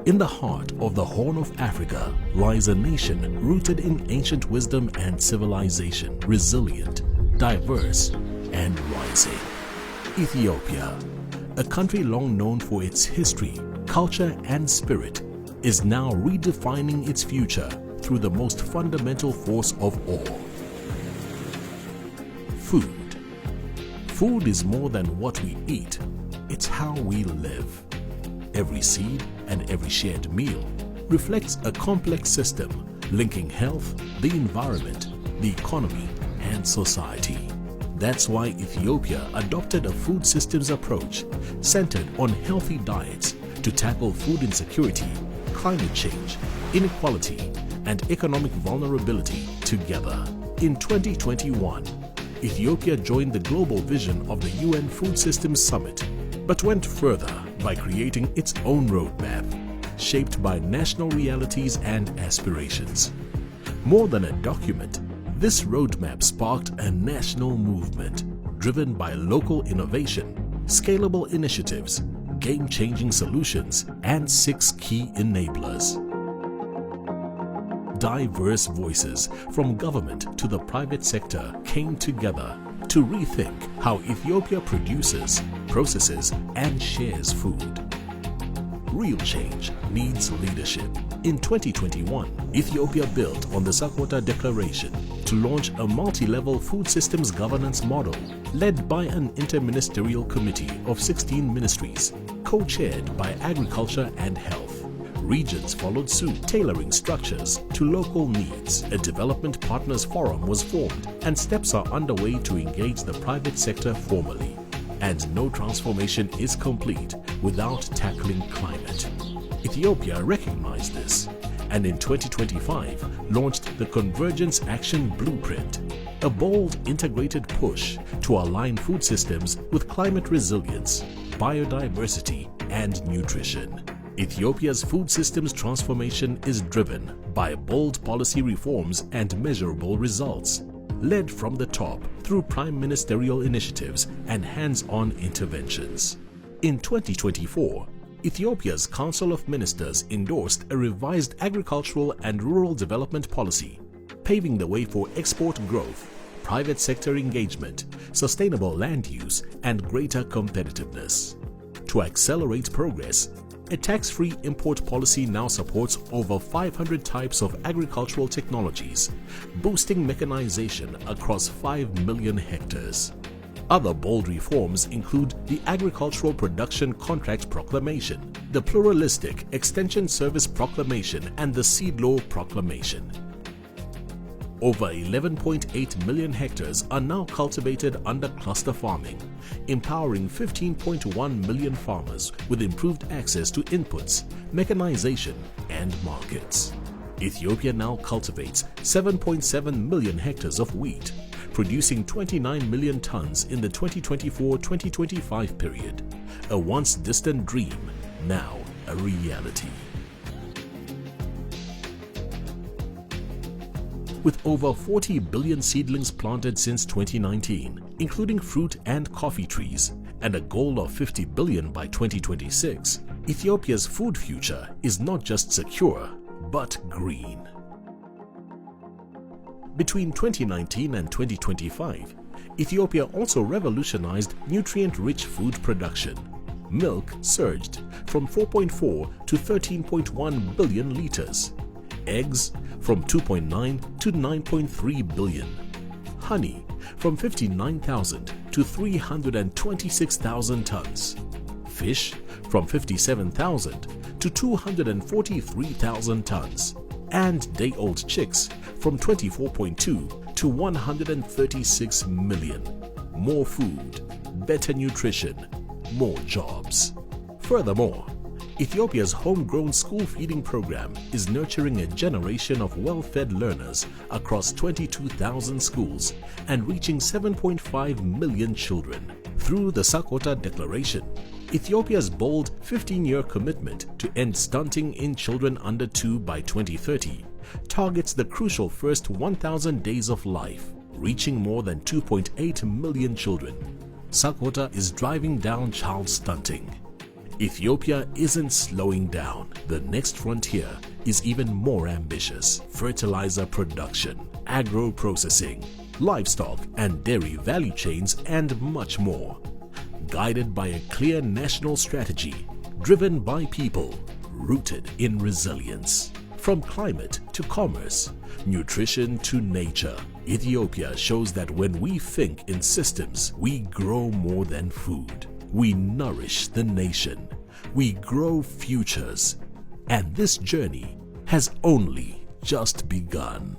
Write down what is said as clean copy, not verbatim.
In the heart of the Horn of Africa lies a nation rooted in ancient wisdom and civilization, resilient, diverse, and rising. Ethiopia, a country long known for its history, culture, and spirit, is now redefining its future through the most fundamental force of all: food. Food is more than what we eat, it's how we live. Every seed and every shared meal reflects a complex system linking health, the environment, the economy, and society. That's why Ethiopia adopted a food systems approach centered on healthy diets to tackle food insecurity, climate change, inequality, and economic vulnerability together. In 2021, Ethiopia joined the global vision of the UN Food Systems Summit, but went further by creating its own roadmap, shaped by national realities and aspirations. More than a document, this roadmap sparked a national movement driven by local innovation, scalable initiatives, game-changing solutions, and 6 key enablers. Diverse voices from government to the private sector came together to rethink how Ethiopia produces, processes, and shares food. Real change needs leadership. In 2021, Ethiopia built on the Sakota Declaration to launch a multi-level food systems governance model led by an interministerial committee of 16 ministries, co-chaired by Agriculture and Health. Regions followed suit, tailoring structures to local needs. A development partners forum was formed, and steps are underway to engage the private sector formally. And no transformation is complete without tackling climate. Ethiopia recognized this, and in 2025 launched the Convergence Action Blueprint, a bold integrated push to align food systems with climate resilience, biodiversity, and nutrition. Ethiopia's food systems transformation is driven by bold policy reforms and measurable results, led from the top through prime ministerial initiatives and hands-on interventions. In 2024, Ethiopia's Council of Ministers endorsed a revised agricultural and rural development policy, paving the way for export growth, private sector engagement, sustainable land use, and greater competitiveness. To accelerate progress, a tax-free import policy now supports over 500 types of agricultural technologies, boosting mechanization across 5 million hectares. Other bold reforms include the Agricultural Production Contract Proclamation, the Pluralistic Extension Service Proclamation, and the Seed Law Proclamation. Over 11.8 million hectares are now cultivated under cluster farming, empowering 15.1 million farmers with improved access to inputs, mechanization, and markets. Ethiopia now cultivates 7.7 million hectares of wheat, producing 29 million tons in the 2024-2025 period, a once distant dream, now a reality. With over 40 billion seedlings planted since 2019, including fruit and coffee trees, and a goal of 50 billion by 2026, Ethiopia's food future is not just secure, but green. Between 2019 and 2025, Ethiopia also revolutionized nutrient-rich food production. Milk surged from 4.4 to 13.1 billion liters. Eggs from 2.9 to 9.3 billion. Honey from 59,000 to 326,000 tons. Fish from 57,000 to 243,000 tons. And day-old chicks from 24.2 to 136 million. More food, better nutrition, more jobs. Furthermore, Ethiopia's homegrown school feeding program is nurturing a generation of well-fed learners across 22,000 schools and reaching 7.5 million children. Through the Sakota Declaration, Ethiopia's bold 15-year commitment to end stunting in children under 2 by 2030 targets the crucial first 1,000 days of life, reaching more than 2.8 million children. Sakota is driving down child stunting. Ethiopia isn't slowing down. The next frontier is even more ambitious: fertilizer production, agro-processing, livestock and dairy value chains, and much more. Guided by a clear national strategy, driven by people, rooted in resilience. From climate to commerce, nutrition to nature, Ethiopia shows that when we think in systems, we grow more than food. We nourish the nation. We grow futures. And this journey has only just begun.